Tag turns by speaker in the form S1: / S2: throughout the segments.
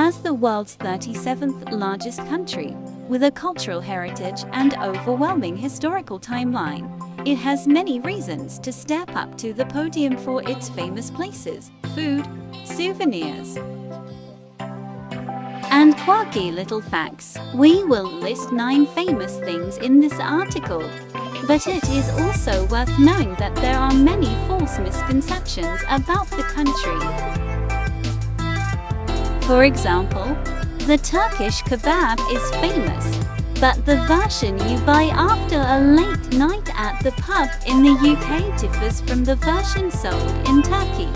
S1: As the world's 37th largest country, with a cultural heritage and overwhelming historical timeline, it has many reasons to step up to the podium for its famous places, food, souvenirs, and quirky little facts. We will list 9 famous things in this article, but it is also worth knowing that there are many false misconceptions about the country. For example, the Turkish kebab is famous, but the version you buy after a late night at the pub in the UK differs from the version sold in Turkey.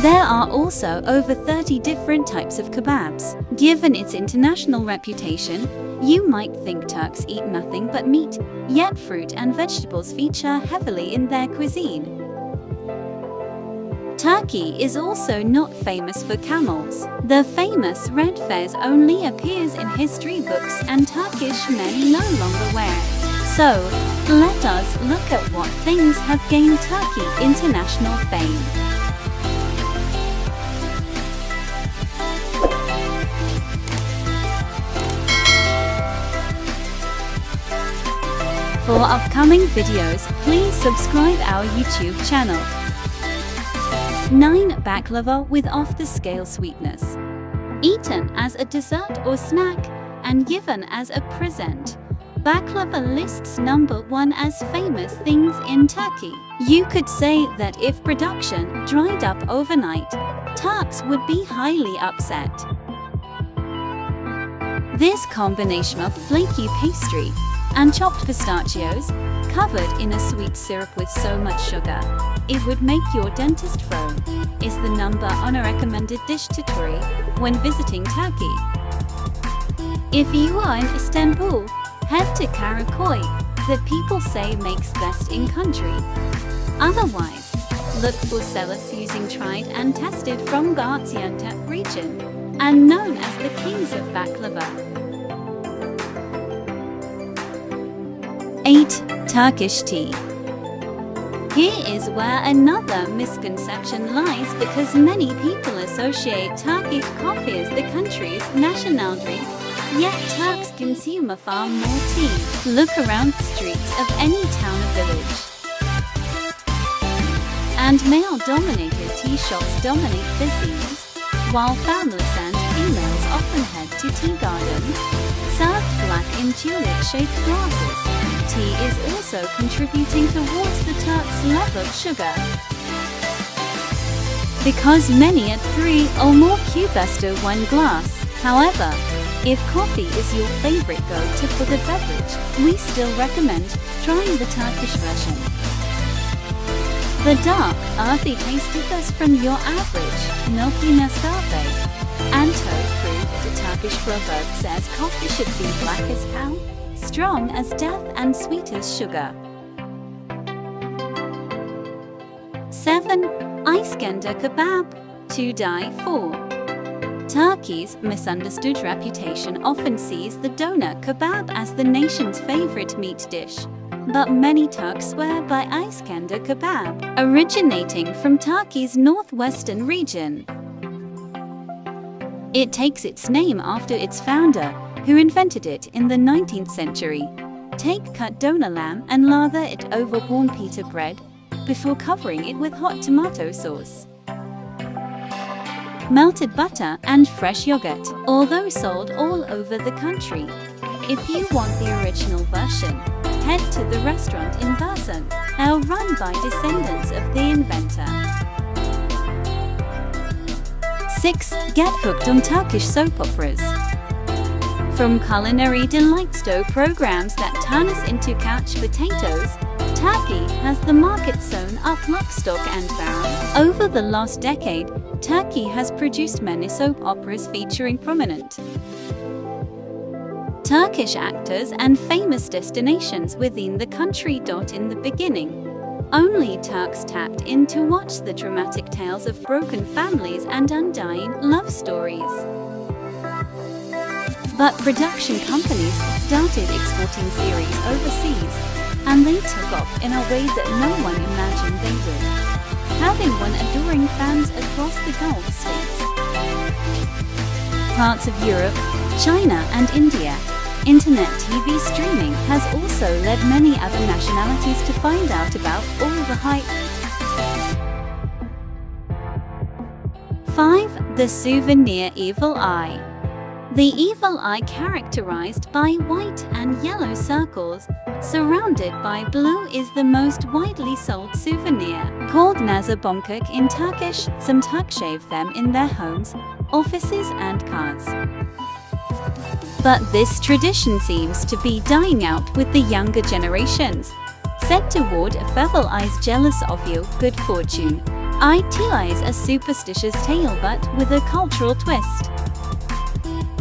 S1: There are also over 30 different types of kebabs. Given its international reputation, you might think Turks eat nothing but meat, yet fruit and vegetables feature heavily in their cuisine. Turkey is also not famous for camels. The famous red fez only appears in history books and Turkish men no longer wear it. So, let us look at what things have gained Turkey international fame. For upcoming videos, please subscribe our YouTube channel. 9. Baklava with off-the-scale sweetness. Eaten as a dessert or snack and given as a present, baklava lists number 1 as famous things in Turkey. You could say that if production dried up overnight, Turks would be highly upset. This combination of flaky pastry and chopped pistachios, covered in a sweet syrup with so much sugar it would make your dentist frown, is the number on a recommended dish to try when visiting Turkey. If you are in Istanbul, head to Karakoy, that people say makes best in country. Otherwise, look for sellers using tried and tested from Gaziantep region, and known as the kings of baklava. 8. Turkish tea. Here is where another misconception lies, because many people associate Turkish coffee as the country's national drink, yet Turks consume far more tea. Look around the streets of any town or village, and male-dominated tea shops dominate the scenes, while families and females often head to tea gardens, served black in tulip-shaped glasses. Tea is also contributing towards the Turks' love of sugar, because many at 3 or more cubes to 1 glass. However, if coffee is your favorite go-to for the beverage, we still recommend trying the Turkish version. The dark, earthy taste differs from your average milky Nescafe, and toad-proof. The Turkish proverb says coffee should be black as hell, strong as death and sweet as sugar. 7. Icekender Kebab, to die for. Turkey's misunderstood reputation often sees the doner kebab as the nation's favorite meat dish, but many Turks swear by Icekender Kebab, originating from Turkey's northwestern region. It takes its name after its founder, who invented it in the 19th century. Take cut doner lamb and lather it over warm pita bread before covering it with hot tomato sauce, melted butter and fresh yogurt, although sold all over the country. If you want the original version, head to the restaurant in Bursa, now run by descendants of the inventor. 6. Get hooked on Turkish soap operas. From culinary delights to programs that turn us into couch potatoes, Turkey has the market sewn up lock, stock and barrel. Over the last decade, Turkey has produced many soap operas featuring prominent Turkish actors and famous destinations within the country. In the beginning, only Turks tapped in to watch the dramatic tales of broken families and undying love stories. But production companies started exporting series overseas, and they took off in a way that no one imagined they would, having won adoring fans across the Gulf states. parts of Europe, China and India. Internet TV streaming has also led many other nationalities to find out about all the hype. 5. The souvenir evil eye. The evil eye, characterized by white and yellow circles surrounded by blue, is the most widely sold souvenir. Called nazar bonkuk in Turkish, some Turks shave them in their homes, offices and cars. But this tradition seems to be dying out with the younger generations, said to ward off evil eyes jealous of your good fortune. It is a superstitious tale but with a cultural twist.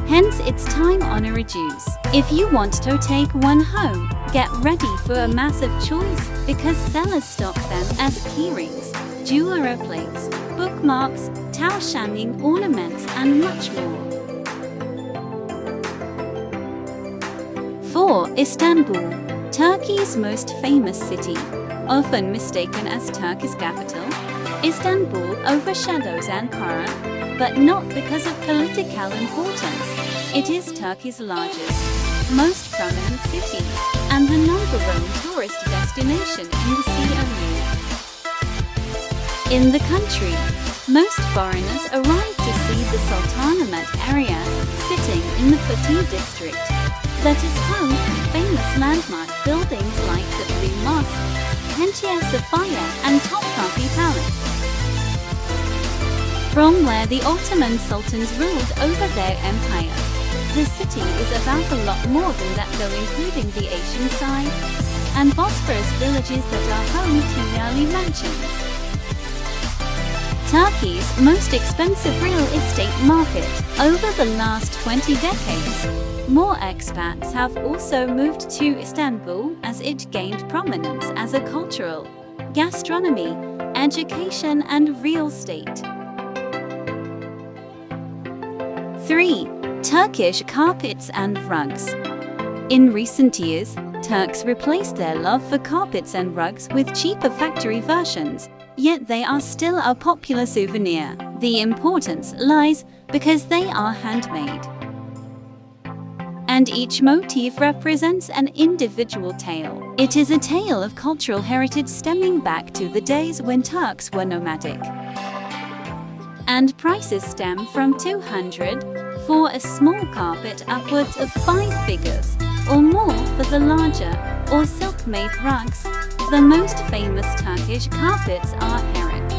S1: Hence its time-honored use. If you want to take one home, get ready for a massive choice, because sellers stock them as keyrings, jewelry plates, bookmarks, talismans, ornaments and much more. 4. Istanbul, Turkey's most famous city. Often mistaken as Turkey's capital, Istanbul overshadows Ankara, but not because of political importance. It is Turkey's largest, most prominent city, and the #1 tourist destination in the COU. In the country, most foreigners arrive to see the Sultanahmet area, sitting in the Fatih district, that is home to famous landmark buildings like the Blue Mosque, Hagia Sophia and Topkapi Palace. From where the Ottoman sultans ruled over their empire, the city is about a lot more than that, though, including the Asian side and Bosphorus villages that are home to early mansions. Turkey's most expensive real estate market. Over the last 20 decades, more expats have also moved to Istanbul as it gained prominence as a cultural, gastronomy, education and real estate. 3. Turkish carpets and rugs. In recent years, Turks replaced their love for carpets and rugs with cheaper factory versions, yet they are still a popular souvenir. The importance lies because they are handmade, and each motif represents an individual tale. It is a tale of cultural heritage stemming back to the days when Turks were nomadic. And prices stem from 200 for a small carpet upwards of 5 figures, or more for the larger or silk-made rugs. The most famous Turkish carpets are Herat.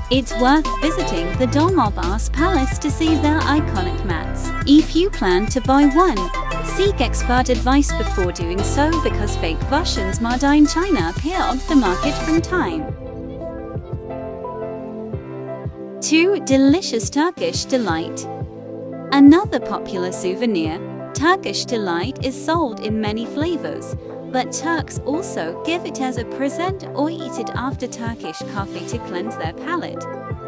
S1: It's worth visiting the Dolmabahce Palace to see their iconic mats. If you plan to buy one, seek expert advice before doing so, because fake versions made in China appear on the market from time. 2. Delicious Turkish Delight. Another popular souvenir, Turkish Delight, is sold in many flavors, but Turks also give it as a present or eat it after Turkish coffee to cleanse their palate,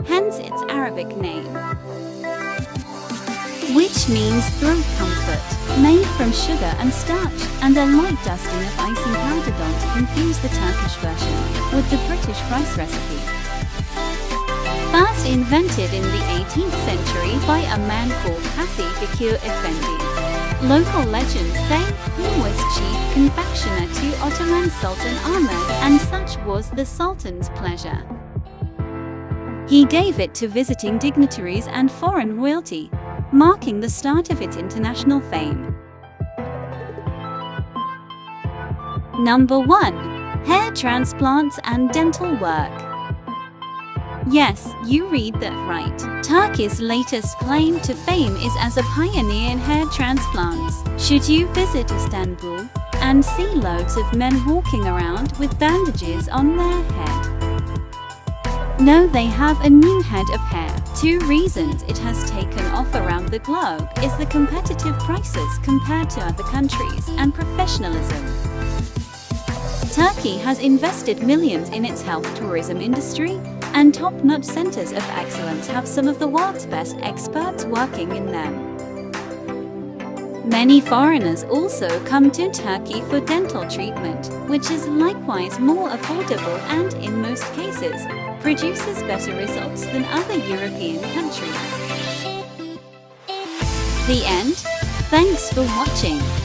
S1: hence its Arabic name, which means throat comfort. Made from sugar and starch and a light dusting of icing powder, don't confuse the Turkish version with the British rice recipe. First invented in the 18th century by a man called Hasi Bekir Effendi. Local legends say he was chief confectioner to Ottoman Sultan Ahmed, and such was the Sultan's pleasure. He gave it to visiting dignitaries and foreign royalty, marking the start of its international fame. Number 1. Hair transplants and dental work. Yes, you read that right. Turkey's latest claim to fame is as a pioneer in hair transplants. Should you visit Istanbul and see loads of men walking around with bandages on their head? No, they have a new head of hair. 2 reasons it has taken off around the globe is the competitive prices compared to other countries and professionalism. Turkey has invested millions in its health tourism industry, and top-notch centers of excellence have some of the world's best experts working in them. Many foreigners also come to Turkey for dental treatment, which is likewise more affordable and, in most cases, produces better results than other European countries. The end. Thanks for watching.